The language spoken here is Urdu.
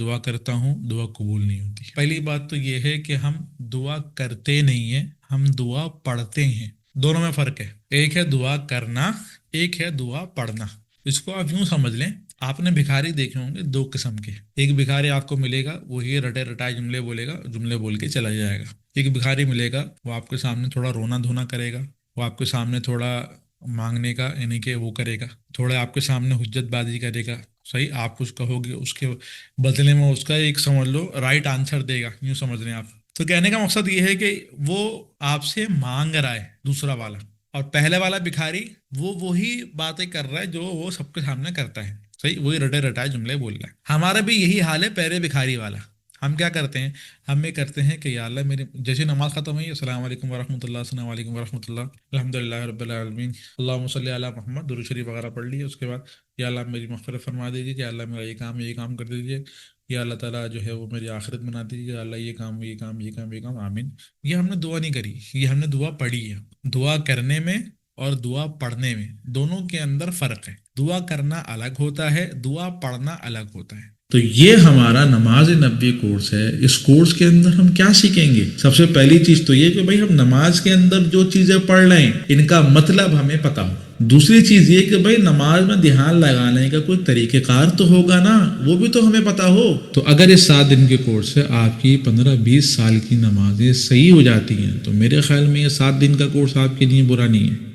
دعا کرتا ہوں دعا قبول نہیں ہوتی. پہلی بات تو یہ ہے کہ ہم دعا کرتے نہیں ہیں، ہم دعا پڑھتے ہیں. دونوں میں فرق ہے. ایک ہے دعا کرنا، ایک ہے دعا پڑھنا. اس کو آپ یوں سمجھ لیں، آپ نے بھکاری دیکھے ہوں گے دو قسم کے. ایک بھکاری آپ کو ملے گا وہی رٹے رٹائے جملے بولے گا، جملے بول کے چلا جائے گا. ایک بھکاری ملے گا وہ آپ کے سامنے تھوڑا رونا دھونا کرے گا، وہ آپ کے سامنے تھوڑا مانگنے کا یعنی کہ وہ کرے گا، تھوڑا آپ کے سامنے حجت بازی کرے گا. صحیح، آپ کچھ کہو گے اس کے بدلے میں اس کا ایک سمجھ لو رائٹ آنسر دے گا، یوں سمجھ لیں آپ. تو کہنے کا مقصد یہ ہے کہ وہ آپ سے مانگ رہا ہے دوسرا والا، اور پہلے والا بھکاری وہ وہی باتیں کر رہا ہے جو وہ سب کے سامنے کرتا ہے. صحیح، وہی رٹے رٹائے جملے بول رہا ہے. ہمارا بھی یہی حال ہے پہلے بھکاری والا. ہم کیا کرتے ہیں، ہم یہ کرتے ہیں کہ یا اللہ میری جیسے نماز ختم ہوئی السلام علیکم ورحمۃ اللہ، السلام علیکم ورحمۃ اللہ، الحمد للہ رب العالمین، اللہم صلی علی محمد، درود شریف وغیرہ پڑھ لیے. اس کے بعد یا اللہ میری مغفرت فرما دیجیے، یا اللہ میرا یہ کام کر دیجیے، یا اللہ تعالیٰ جو ہے وہ میری آخرت بنا دیجیے، یا اللہ یہ کام آمین. یہ ہم نے دعا نہیں کری، یہ ہم نے دعا پڑھی ہے. دعا کرنے میں اور دعا پڑھنے میں دونوں کے اندر فرق ہے. دعا کرنا الگ ہوتا ہے، دعا پڑھنا الگ ہوتا ہے. تو یہ ہمارا نماز نبی کورس ہے. اس کورس کے اندر ہم کیا سیکھیں گے؟ سب سے پہلی چیز تو یہ کہ بھائی ہم نماز کے اندر جو چیزیں پڑھ رہے ہیں ان کا مطلب ہمیں پتا ہو. دوسری چیز یہ کہ بھائی نماز میں دھیان لگانے کا کوئی طریقہ کار تو ہوگا نا، وہ بھی تو ہمیں پتا ہو. تو اگر اس 7 دن کے کورس سے آپ کی 15-20 سال کی نمازیں صحیح ہو جاتی ہیں تو میرے خیال میں یہ 7 دن کا کورس آپ کے لیے برا نہیں ہے.